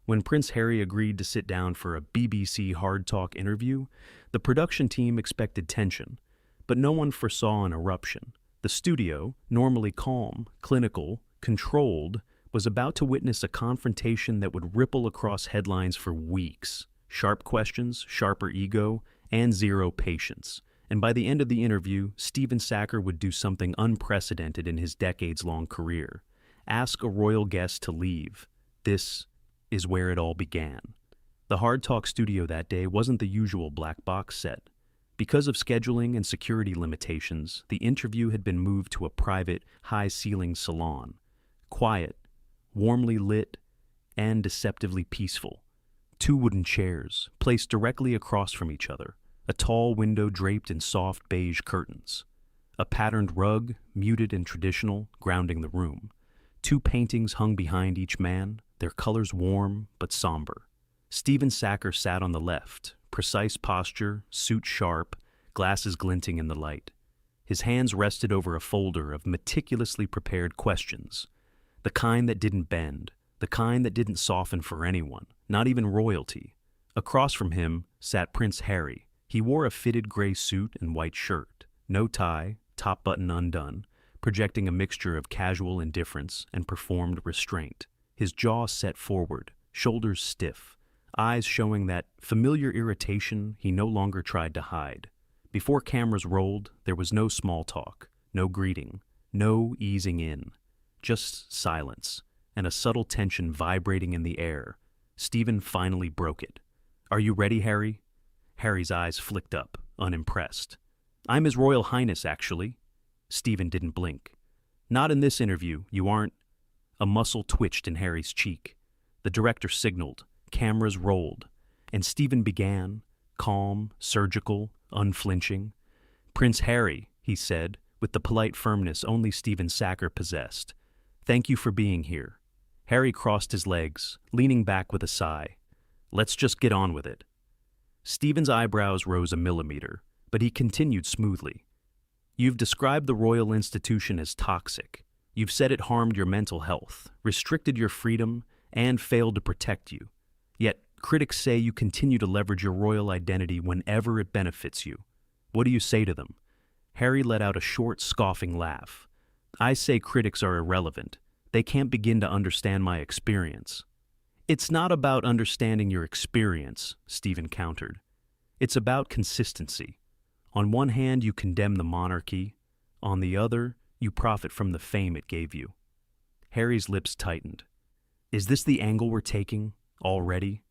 When Prince Harry agreed to sit down for a BBC HardTalk interview, the production team expected tension, but no one foresaw an eruption. The studio, normally calm, clinical, controlled, was about to witness a confrontation that would ripple across headlines for weeks. Sharp questions, sharper ego, and zero patience. And by the end of the interview, Stephen Sackur would do something unprecedented in his decades-long career. Ask a royal guest to leave. This is where it all began. The Hard Talk studio that day wasn't the usual black box set. Because of scheduling and security limitations, the interview had been moved to a private, high-ceilinged salon. Quiet, warmly lit, and deceptively peaceful. 2 wooden chairs, placed directly across from each other. A tall window draped in soft beige curtains. A patterned rug, muted and traditional, grounding the room. 2 paintings hung behind each man, their colors warm but somber. Stephen Sackur sat on the left, precise posture, suit sharp, glasses glinting in the light. His hands rested over a folder of meticulously prepared questions. The kind that didn't bend, the kind that didn't soften for anyone, not even royalty. Across from him sat Prince Harry. He wore a fitted gray suit and white shirt, no tie, top button undone, projecting a mixture of casual indifference and performed restraint. His jaw set forward, shoulders stiff, eyes showing that familiar irritation he no longer tried to hide. Before cameras rolled, there was no small talk, no greeting, no easing in, just silence and a subtle tension vibrating in the air. Stephen finally broke it. "Are you ready, Harry?" Harry's eyes flicked up, unimpressed. "I'm His Royal Highness, actually." Stephen didn't blink. "Not in this interview, you aren't." A muscle twitched in Harry's cheek. The director signaled, cameras rolled, and Stephen began, calm, surgical, unflinching. "Prince Harry," he said, with the polite firmness only Stephen Sackur possessed. "Thank you for being here." Harry crossed his legs, leaning back with a sigh. "Let's just get on with it." Stephen's eyebrows rose a millimeter, but he continued smoothly. "You've described the royal institution as toxic. You've said it harmed your mental health, restricted your freedom, and failed to protect you. Yet, critics say you continue to leverage your royal identity whenever it benefits you. What do you say to them?" Harry let out a short, scoffing laugh. "I say critics are irrelevant. They can't begin to understand my experience." "It's not about understanding your experience," Stephen countered. "It's about consistency. On one hand, you condemn the monarchy. On the other, you profit from the fame it gave you." Harry's lips tightened. "Is this the angle we're taking? Already?"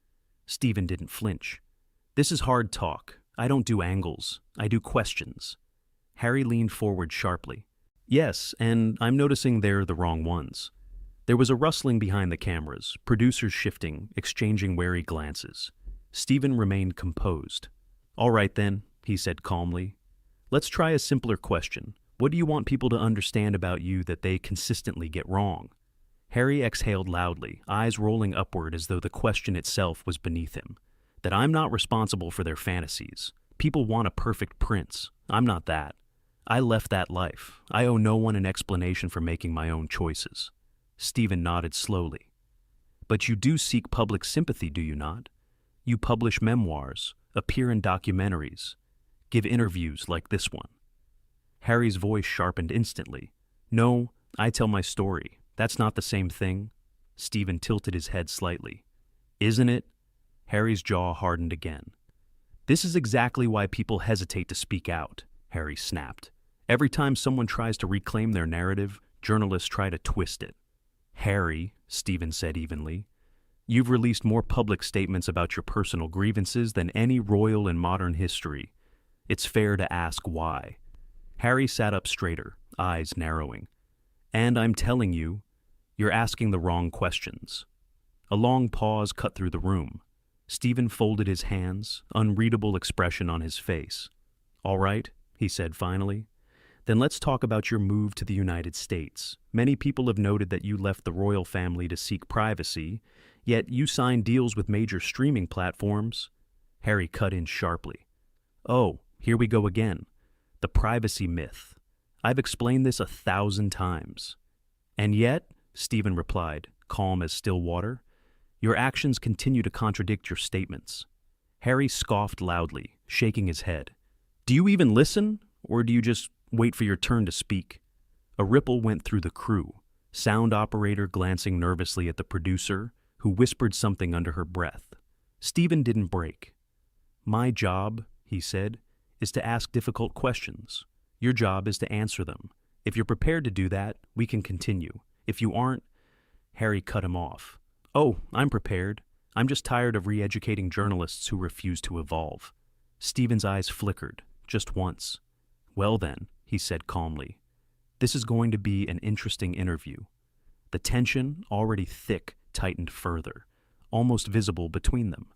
Stephen didn't flinch. "This is hard talk. I don't do angles. I do questions." Harry leaned forward sharply. "Yes, and I'm noticing they're the wrong ones." There was a rustling behind the cameras, producers shifting, exchanging wary glances. Stephen remained composed. "All right then," he said calmly. "Let's try a simpler question. What do you want people to understand about you that they consistently get wrong?" Harry exhaled loudly, eyes rolling upward as though the question itself was beneath him. "That I'm not responsible for their fantasies. People want a perfect prince. I'm not that. I left that life. I owe no one an explanation for making my own choices." Stephen nodded slowly. "But you do seek public sympathy, do you not? You publish memoirs, appear in documentaries, give interviews like this one." Harry's voice sharpened instantly. "No, I tell my story. That's not the same thing." Stephen tilted his head slightly. "Isn't it?" Harry's jaw hardened again. "This is exactly why people hesitate to speak out," Harry snapped. "Every time someone tries to reclaim their narrative, journalists try to twist it." "Harry," Stephen said evenly, "you've released more public statements about your personal grievances than any royal in modern history. It's fair to ask why." Harry sat up straighter, eyes narrowing. "And I'm telling you, you're asking the wrong questions." A long pause cut through the room. Stephen folded his hands, unreadable expression on his face. "All right," he said finally. "Then let's talk about your move to the United States. Many people have noted that you left the royal family to seek privacy, yet you signed deals with major streaming platforms." Harry cut in sharply. "Oh, here we go again. The privacy myth. I've explained this 1,000 times." "And yet," Stephen replied, calm as still water, Your actions continue to contradict your statements." Harry scoffed loudly, shaking his head. "Do you even listen, or do you just wait for your turn to speak?" A ripple went through the crew, sound operator glancing nervously at the producer, who whispered something under her breath. Stephen didn't break. "My job," he said, "is to ask difficult questions. Your job is to answer them. If you're prepared to do that, we can continue. If you aren't—" Harry cut him off. "Oh, I'm prepared. I'm just tired of re-educating journalists who refuse to evolve." Stephen's eyes flickered, just once. "Well then," he said calmly, "this is going to be an interesting interview." The tension, already thick, tightened further, almost visible between them.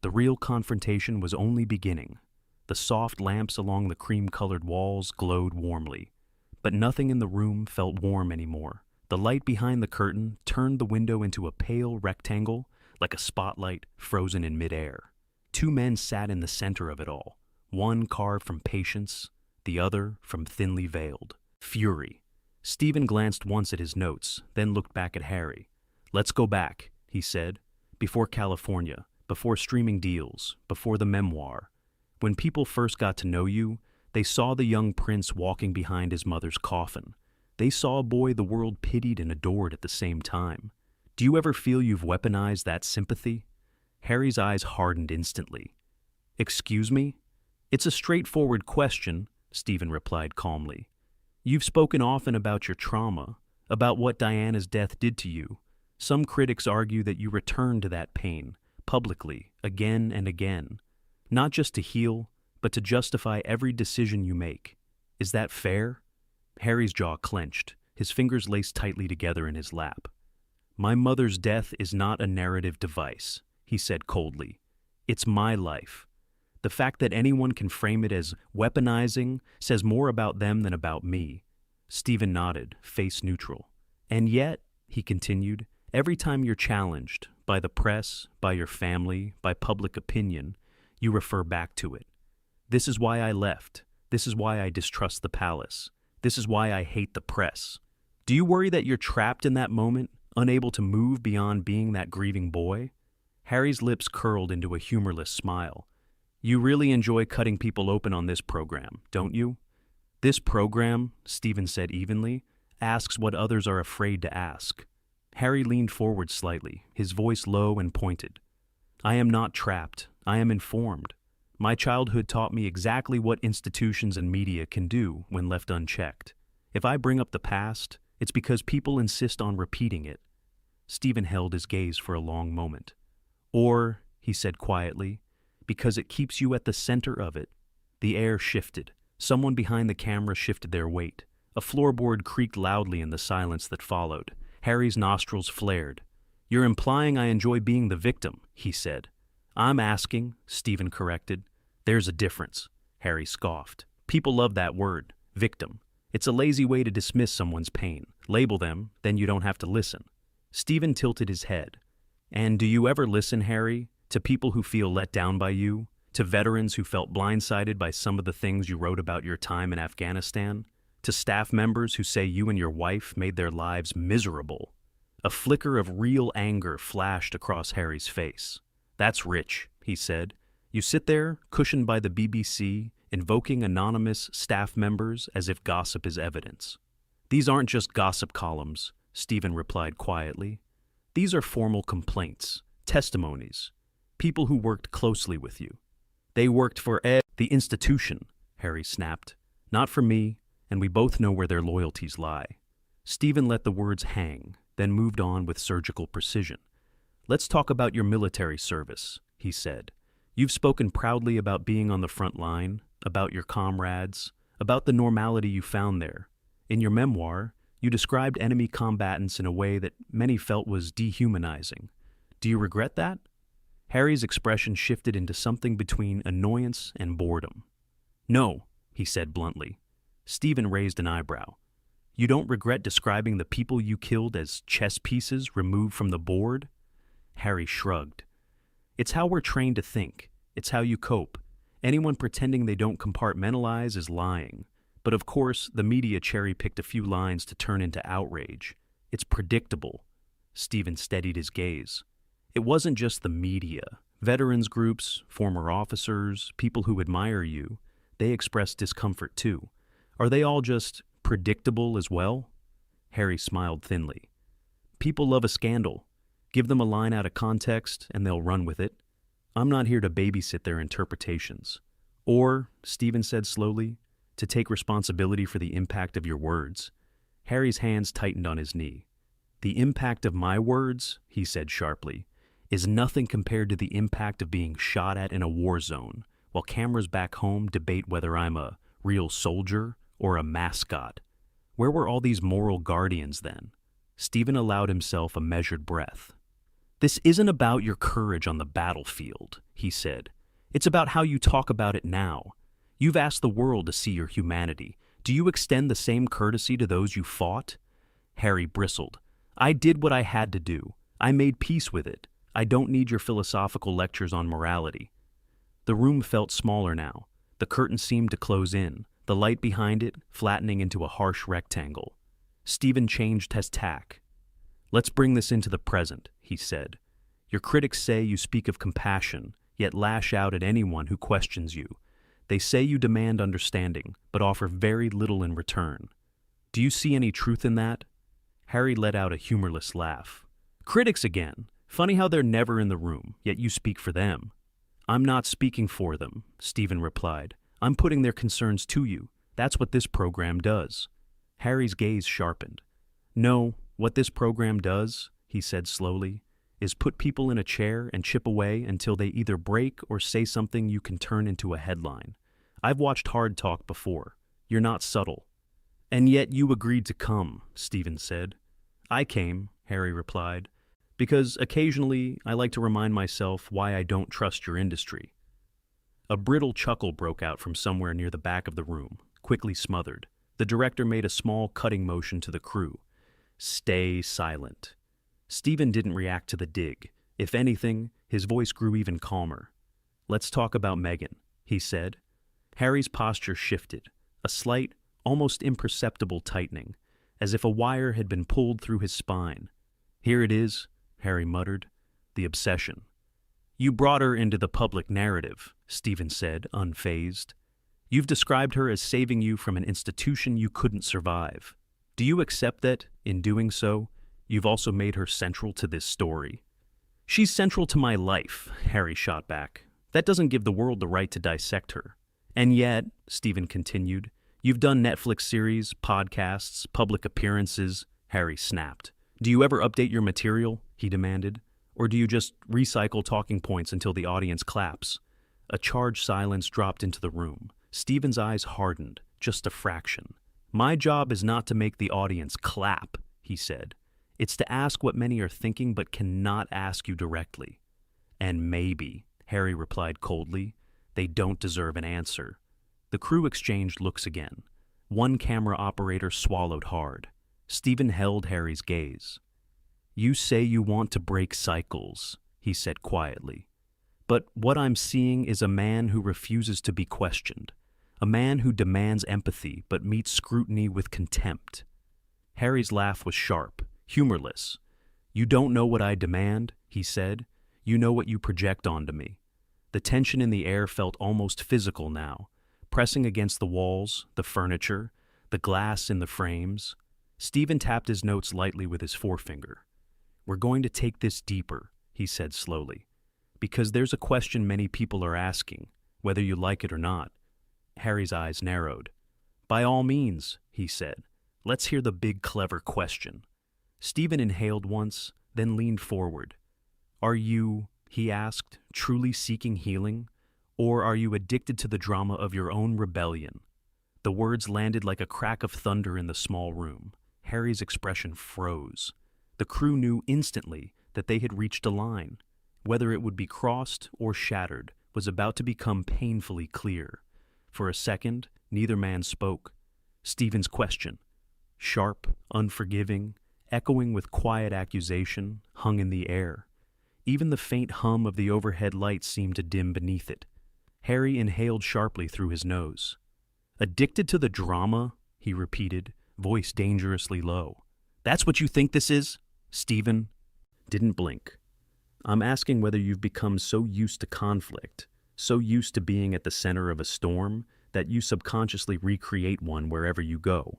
The real confrontation was only beginning. The soft lamps along the cream-colored walls glowed warmly, but nothing in the room felt warm anymore. The light behind the curtain turned the window into a pale rectangle, like a spotlight frozen in midair. Two men sat in the center of it all, one carved from patience, the other from thinly veiled fury. Stephen glanced once at his notes, then looked back at Harry. "Let's go back," he said, "before California, before streaming deals, before the memoir. When people first got to know you, they saw the young prince walking behind his mother's coffin. They saw a boy the world pitied and adored at the same time. Do you ever feel you've weaponized that sympathy?" Harry's eyes hardened instantly. "Excuse me?" "It's a straightforward question," Stephen replied calmly. "You've spoken often about your trauma, about what Diana's death did to you. Some critics argue that you returned to that pain, publicly, again and again, not just to heal, but to justify every decision you make. Is that fair?" Harry's jaw clenched, his fingers laced tightly together in his lap. "My mother's death is not a narrative device," he said coldly. "It's my life. The fact that anyone can frame it as weaponizing says more about them than about me." Stephen nodded, face neutral. "And yet," he continued, "every time you're challenged, by the press, by your family, by public opinion, you refer back to it. This is why I left. This is why I distrust the palace. This is why I hate the press. Do you worry that you're trapped in that moment, unable to move beyond being that grieving boy?" Harry's lips curled into a humorless smile. "You really enjoy cutting people open on this program, don't you?" "This program," Stephen said evenly, "asks what others are afraid to ask." Harry leaned forward slightly, his voice low and pointed. "I am not trapped. I am informed. My childhood taught me exactly what institutions and media can do when left unchecked. If I bring up the past, it's because people insist on repeating it." Stephen held his gaze for a long moment. "Or," he said quietly, "because it keeps you at the center of it." The air shifted. Someone behind the camera shifted their weight. A floorboard creaked loudly in the silence that followed. Harry's nostrils flared. "You're implying I enjoy being the victim," he said. "I'm asking," Stephen corrected. "There's a difference," Harry scoffed. "People love that word, victim. It's a lazy way to dismiss someone's pain. Label them, then you don't have to listen." Stephen tilted his head. "And do you ever listen, Harry, to people who feel let down by you? To veterans who felt blindsided by some of the things you wrote about your time in Afghanistan? To staff members who say you and your wife made their lives miserable?" A flicker of real anger flashed across Harry's face. "That's rich," he said. "You sit there, cushioned by the BBC, invoking anonymous staff members as if gossip is evidence." "These aren't just gossip columns," Stephen replied quietly. "These are formal complaints, testimonies, people who worked closely with you. They worked for the institution," Harry snapped. "Not for me, and we both know where their loyalties lie." Stephen let the words hang, then moved on with surgical precision. "Let's talk about your military service," he said. "You've spoken proudly about being on the front line, about your comrades, about the normality you found there. In your memoir, you described enemy combatants in a way that many felt was dehumanizing. Do you regret that?" Harry's expression shifted into something between annoyance and boredom. "No," he said bluntly. Stephen raised an eyebrow. "You don't regret describing the people you killed as chess pieces removed from the board?" Harry shrugged. "It's how we're trained to think. It's how you cope. Anyone pretending they don't compartmentalize is lying. But of course, the media cherry-picked a few lines to turn into outrage. It's predictable." Stephen steadied his gaze. It wasn't just the media. Veterans groups, former officers, people who admire you, they expressed discomfort too. Are they all just predictable as well? Harry smiled thinly. People love a scandal. Give them a line out of context and they'll run with it. I'm not here to babysit their interpretations. Or, Stephen said slowly, to take responsibility for the impact of your words. Harry's hands tightened on his knee. The impact of my words, he said sharply, is nothing compared to the impact of being shot at in a war zone, while cameras back home debate whether I'm a real soldier or a mascot. Where were all these moral guardians then? Stephen allowed himself a measured breath. This isn't about your courage on the battlefield, he said. It's about how you talk about it now. You've asked the world to see your humanity. Do you extend the same courtesy to those you fought? Harry bristled. I did what I had to do. I made peace with it. I don't need your philosophical lectures on morality. The room felt smaller now. The curtain seemed to close in, the light behind it flattening into a harsh rectangle. Stephen changed his tack. Let's bring this into the present, he said. Your critics say you speak of compassion, yet lash out at anyone who questions you. They say you demand understanding, but offer very little in return. Do you see any truth in that? Harry let out a humorless laugh. Critics again. Funny how they're never in the room, yet you speak for them. I'm not speaking for them, Stephen replied. I'm putting their concerns to you. That's what this program does. Harry's gaze sharpened. No, what this program does, he said slowly, is put people in a chair and chip away until they either break or say something you can turn into a headline. I've watched HardTalk before. You're not subtle. And yet you agreed to come, Stephen said. I came, Harry replied, because occasionally I like to remind myself why I don't trust your industry. A brittle chuckle broke out from somewhere near the back of the room, quickly smothered. The director made a small cutting motion to the crew. Stay silent. Stephen didn't react to the dig. If anything, his voice grew even calmer. Let's talk about Megan, he said. Harry's posture shifted, a slight, almost imperceptible tightening, as if a wire had been pulled through his spine. Here it is, Harry muttered, the obsession. You brought her into the public narrative, Stephen said, unfazed. You've described her as saving you from an institution you couldn't survive. Do you accept that, in doing so, you've also made her central to this story? She's central to my life, Harry shot back. That doesn't give the world the right to dissect her. And yet, Stephen continued, you've done Netflix series, podcasts, public appearances, Harry snapped. Do you ever update your material? He demanded. Or do you just recycle talking points until the audience claps? A charged silence dropped into the room. Stephen's eyes hardened, just a fraction. My job is not to make the audience clap, he said. It's to ask what many are thinking but cannot ask you directly. And maybe, Harry replied coldly, they don't deserve an answer. The crew exchanged looks again. One camera operator swallowed hard. Stephen held Harry's gaze. You say you want to break cycles, he said quietly. But what I'm seeing is a man who refuses to be questioned. A man who demands empathy but meets scrutiny with contempt. Harry's laugh was sharp, humorless. You don't know what I demand, he said. You know what you project onto me. The tension in the air felt almost physical now, pressing against the walls, the furniture, the glass in the frames. Stephen tapped his notes lightly with his forefinger. We're going to take this deeper, he said slowly, because there's a question many people are asking, whether you like it or not. Harry's eyes narrowed. By all means, he said. Let's hear the big, clever question. Stephen inhaled once, then leaned forward. Are you, he asked, truly seeking healing? Or are you addicted to the drama of your own rebellion? The words landed like a crack of thunder in the small room. Harry's expression froze. The crew knew instantly that they had reached a line. Whether it would be crossed or shattered was about to become painfully clear. For a second, neither man spoke. Stephen's question, sharp, unforgiving, echoing with quiet accusation, hung in the air. Even the faint hum of the overhead lights seemed to dim beneath it. Harry inhaled sharply through his nose. Addicted to the drama, he repeated, voice dangerously low. That's what you think this is? Stephen didn't blink. I'm asking whether you've become so used to conflict, so used to being at the center of a storm, that you subconsciously recreate one wherever you go.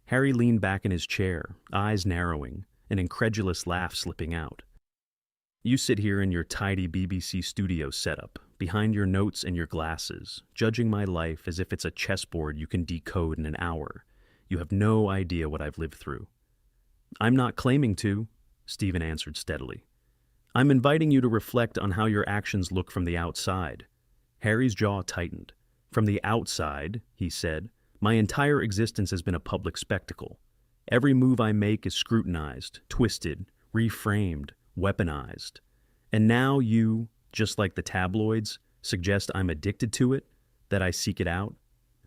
Harry leaned back in his chair, eyes narrowing, an incredulous laugh slipping out. You sit here in your tidy BBC studio setup, behind your notes and your glasses, judging my life as if it's a chessboard you can decode in an hour. You have no idea what I've lived through. I'm not claiming to, Stephen answered steadily. I'm inviting you to reflect on how your actions look from the outside. Harry's jaw tightened. From the outside, he said, my entire existence has been a public spectacle. Every move I make is scrutinized, twisted, reframed, weaponized. And now you, just like the tabloids, suggest I'm addicted to it, that I seek it out?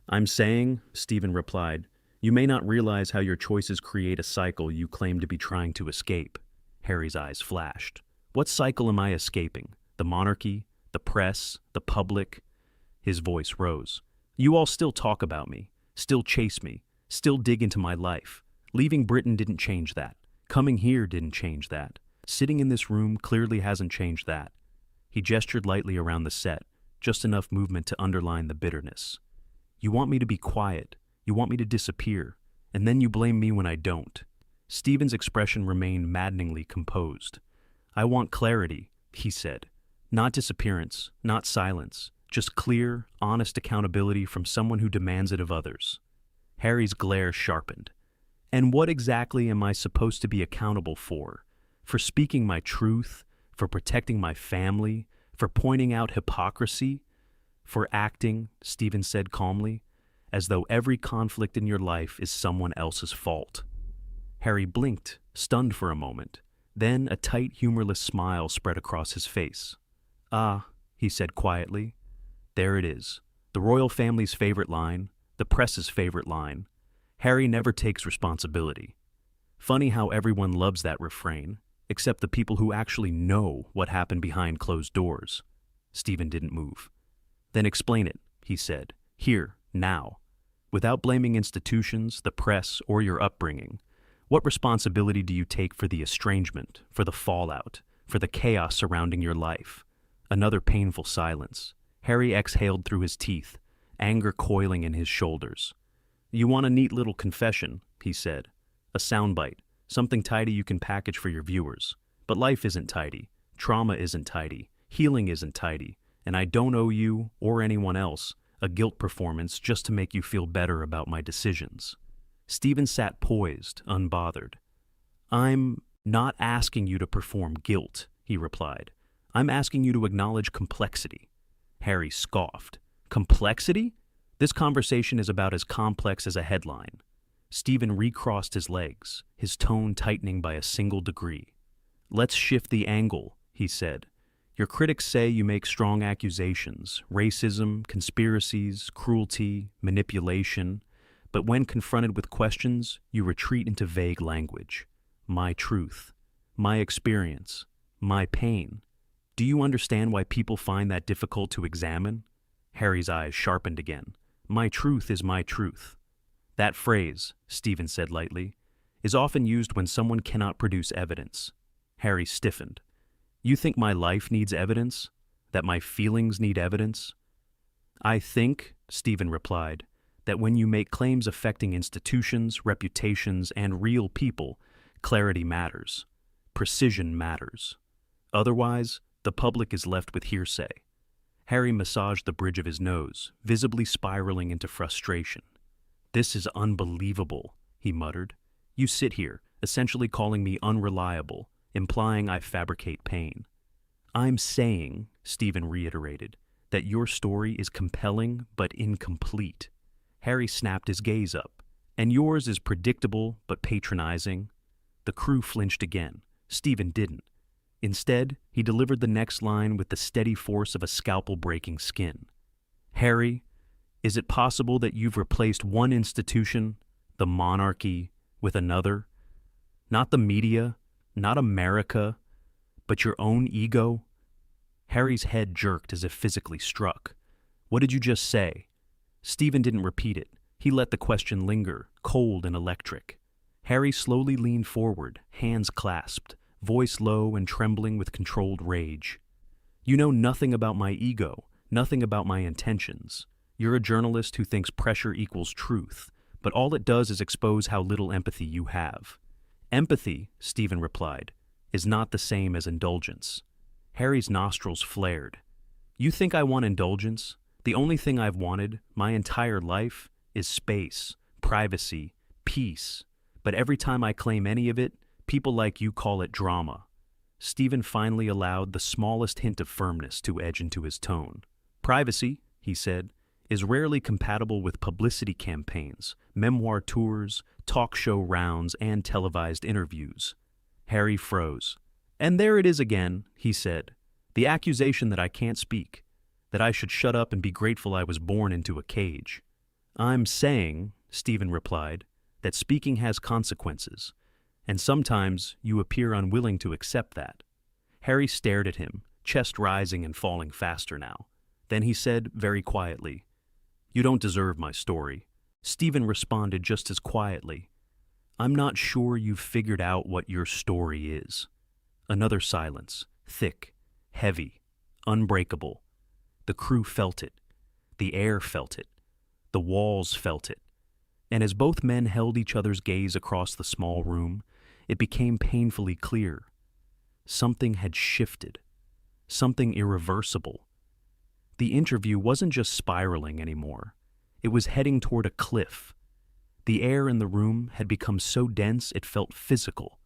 I'm saying, Stephen replied, you may not realize how your choices create a cycle you claim to be trying to escape. Harry's eyes flashed. What cycle am I escaping? The monarchy? The press? The public? His voice rose. You all still talk about me, still chase me, still dig into my life. Leaving Britain didn't change that. Coming here didn't change that. Sitting in this room clearly hasn't changed that. He gestured lightly around the set, just enough movement to underline the bitterness. You want me to be quiet. You want me to disappear. And then you blame me when I don't. Stephen's expression remained maddeningly composed. I want clarity, he said. Not disappearance, not silence. Just clear, honest accountability from someone who demands it of others. Harry's glare sharpened. And what exactly am I supposed to be accountable for? For speaking my truth? For protecting my family? For pointing out hypocrisy? For acting, Stephen said calmly, as though every conflict in your life is someone else's fault. Harry blinked, stunned for a moment. Then a tight, humorless smile spread across his face. Ah, he said quietly. There it is. The royal family's favorite line, the press's favorite line. Harry never takes responsibility. Funny how everyone loves that refrain, except the people who actually know what happened behind closed doors. Stephen didn't move. Then explain it, he said, here, now. Without blaming institutions, the press, or your upbringing. What responsibility do you take for the estrangement, for the fallout, for the chaos surrounding your life? Another painful silence. Harry exhaled through his teeth, anger coiling in his shoulders. You want a neat little confession, he said. A soundbite, something tidy you can package for your viewers. But life isn't tidy. Trauma isn't tidy. Healing isn't tidy. And I don't owe you, or anyone else, a guilt performance just to make you feel better about my decisions. Stephen sat poised, unbothered. I'm not asking you to perform guilt, he replied. I'm asking you to acknowledge complexity. Harry scoffed. Complexity? This conversation is about as complex as a headline. Stephen recrossed his legs, his tone tightening by a single degree. Let's shift the angle, he said. Your critics say you make strong accusations, racism, conspiracies, cruelty, manipulation. But when confronted with questions, you retreat into vague language. My truth, my experience, my pain. Do you understand why people find that difficult to examine? Harry's eyes sharpened again. My truth is my truth. That phrase, Stephen said lightly, is often used when someone cannot produce evidence. Harry stiffened. You think my life needs evidence? That my feelings need evidence? I think, Stephen replied, that when you make claims affecting institutions, reputations, and real people, clarity matters. Precision matters. Otherwise, the public is left with hearsay. Harry massaged the bridge of his nose, visibly spiraling into frustration. This is unbelievable, he muttered. You sit here, essentially calling me unreliable, implying I fabricate pain. I'm saying, Stephen reiterated, that your story is compelling but incomplete. Harry snapped his gaze up. And yours is predictable but patronizing. The crew flinched again. Stephen didn't. Instead, he delivered the next line with the steady force of a scalpel-breaking skin. Harry, is it possible that you've replaced one institution, the monarchy, with another? Not the media, not America, but your own ego? Harry's head jerked as if physically struck. What did you just say? Stephen didn't repeat it. He let the question linger, cold and electric. Harry slowly leaned forward, hands clasped, voice low and trembling with controlled rage. "You know nothing about my ego, nothing about my intentions. You're a journalist who thinks pressure equals truth, but all it does is expose how little empathy you have." "Empathy," Stephen replied, "is not the same as indulgence." Harry's nostrils flared. "You think I want indulgence? The only thing I've wanted, my entire life, is space, privacy, peace. But every time I claim any of it, people like you call it drama." Stephen finally allowed the smallest hint of firmness to edge into his tone. "Privacy," he said, "is rarely compatible with publicity campaigns, memoir tours, talk show rounds, and televised interviews." Harry froze. "And there it is again," he said. "The accusation that I can't speak, that I should shut up and be grateful I was born into a cage." "I'm saying," Stephen replied, "that speaking has consequences, and sometimes you appear unwilling to accept that." Harry stared at him, chest rising and falling faster now. Then he said very quietly, "You don't deserve my story." Stephen responded just as quietly, "I'm not sure you've figured out what your story is." Another silence, thick, heavy, unbreakable. The crew felt it. The air felt it. The walls felt it. And as both men held each other's gaze across the small room, it became painfully clear. Something had shifted. Something irreversible. The interview wasn't just spiraling anymore. It was heading toward a cliff. The air in the room had become so dense it felt physical,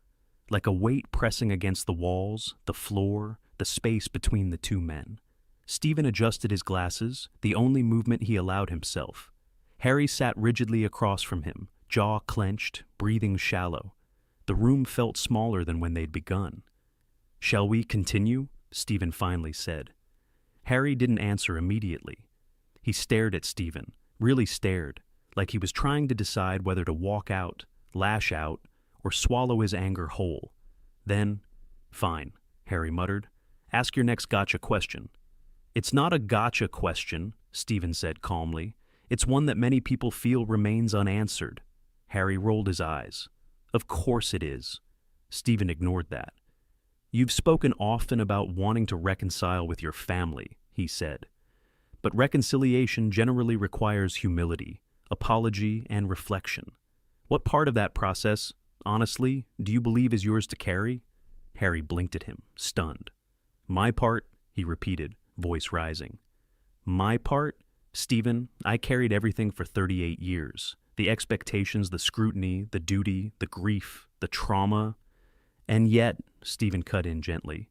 like a weight pressing against the walls, the floor, the space between the two men. Stephen adjusted his glasses, the only movement he allowed himself. Harry sat rigidly across from him, jaw clenched, breathing shallow. The room felt smaller than when they'd begun. "Shall we continue?" Stephen finally said. Harry didn't answer immediately. He stared at Stephen, really stared, like he was trying to decide whether to walk out, lash out, or swallow his anger whole. Then, "Fine," Harry muttered. "Ask your next gotcha question." "It's not a gotcha question," Stephen said calmly. "It's one that many people feel remains unanswered." Harry rolled his eyes. "Of course it is." Stephen ignored that. "You've spoken often about wanting to reconcile with your family," he said. "But reconciliation generally requires humility, apology, and reflection. What part of that process, honestly, do you believe is yours to carry?" Harry blinked at him, stunned. "My part," he repeated, voice rising. "My part? Stephen, I carried everything for 38 years. The expectations, the scrutiny, the duty, the grief, the trauma. And yet," Stephen cut in gently,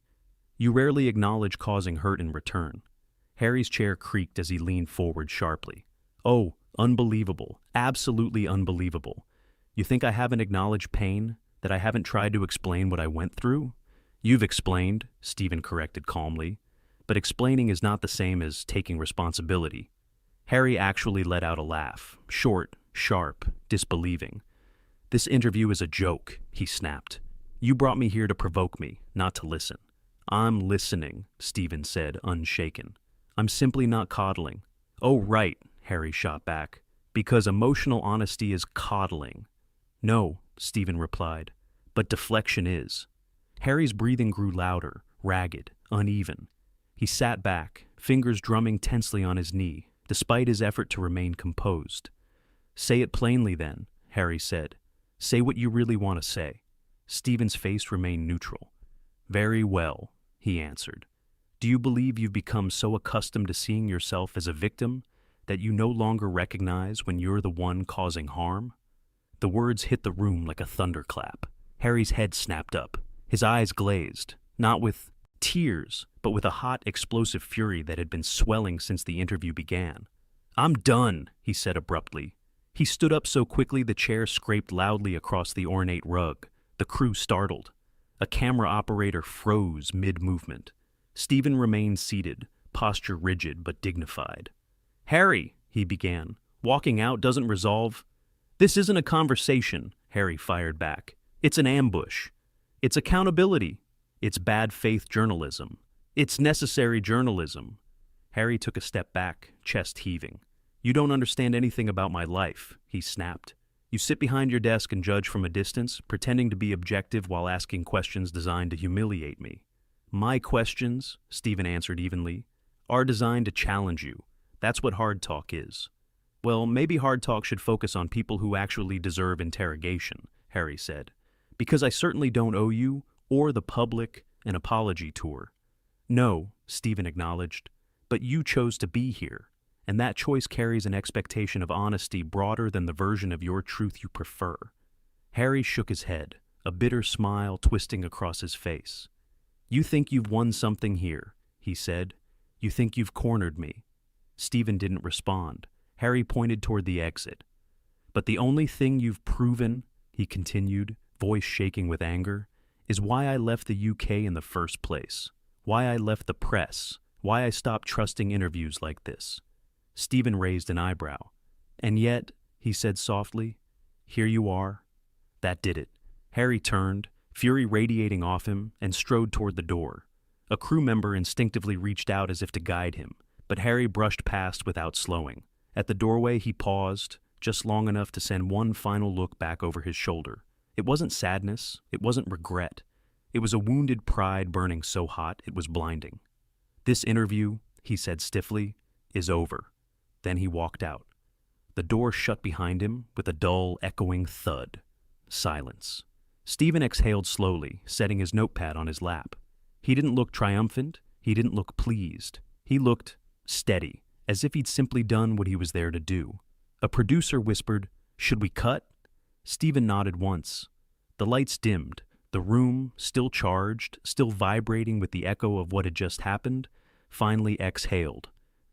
"you rarely acknowledge causing hurt in return." Harry's chair creaked as he leaned forward sharply. "Oh, unbelievable, absolutely unbelievable. You think I haven't acknowledged pain, that I haven't tried to explain what I went through?" "You've explained," Stephen corrected calmly, "but explaining is not the same as taking responsibility." Harry actually let out a laugh, short, sharp, disbelieving. "This interview is a joke," he snapped. "You brought me here to provoke me, not to listen." "I'm listening," Stephen said, unshaken. "I'm simply not coddling." "Oh, right," Harry shot back, "because emotional honesty is coddling." "No," Stephen replied, "but deflection is." Harry's breathing grew louder, ragged, uneven. He sat back, fingers drumming tensely on his knee, despite his effort to remain composed. "Say it plainly then," Harry said. "Say what you really want to say." Stephen's face remained neutral. "Very well," he answered. "Do you believe you've become so accustomed to seeing yourself as a victim that you no longer recognize when you're the one causing harm?" The words hit the room like a thunderclap. Harry's head snapped up. His eyes glazed, not with tears, but with a hot, explosive fury that had been swelling since the interview began. "I'm done," he said abruptly. He stood up so quickly the chair scraped loudly across the ornate rug. The crew startled. A camera operator froze mid-movement. Stephen remained seated, posture rigid but dignified. "Harry," he began, "walking out doesn't resolve—" "This isn't a conversation," Harry fired back. "It's an ambush. It's accountability. It's bad faith journalism. It's necessary journalism." Harry took a step back, chest heaving. "You don't understand anything about my life," he snapped. You sit behind your desk and judge from a distance, pretending to be objective while asking questions designed to humiliate me. My questions, Stephen answered evenly, are designed to challenge you. That's what hard talk is. Well, maybe hard talk should focus on people who actually deserve interrogation, Harry said, because I certainly don't owe you or the public an apology tour. No, Stephen acknowledged, but you chose to be here, and that choice carries an expectation of honesty broader than the version of your truth you prefer. Harry shook his head, a bitter smile twisting across his face. You think you've won something here, he said. You think you've cornered me. Stephen didn't respond. Harry pointed toward the exit. But the only thing you've proven, he continued, voice shaking with anger, is why I left the UK in the first place, why I left the press, why I stopped trusting interviews like this. Stephen raised an eyebrow. And yet, he said softly, here you are. That did it. Harry turned, fury radiating off him, and strode toward the door. A crew member instinctively reached out as if to guide him, but Harry brushed past without slowing. At the doorway, he paused, just long enough to send one final look back over his shoulder. It wasn't sadness, it wasn't regret. It was a wounded pride burning so hot it was blinding. This interview, he said stiffly, is over. Then he walked out. The door shut behind him with a dull, echoing thud. Silence. Stephen exhaled slowly, setting his notepad on his lap. He didn't look triumphant, he didn't look pleased. He looked steady, as if he'd simply done what he was there to do. A producer whispered, "Should we cut?" Stephen nodded once. The lights dimmed. The room, still charged, still vibrating with the echo of what had just happened, finally exhaled.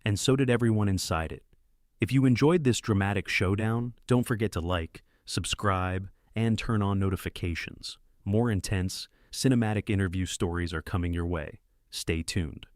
And so did everyone inside it. If you enjoyed this dramatic showdown, don't forget to like, subscribe, and turn on notifications. More intense, cinematic interview stories are coming your way. Stay tuned.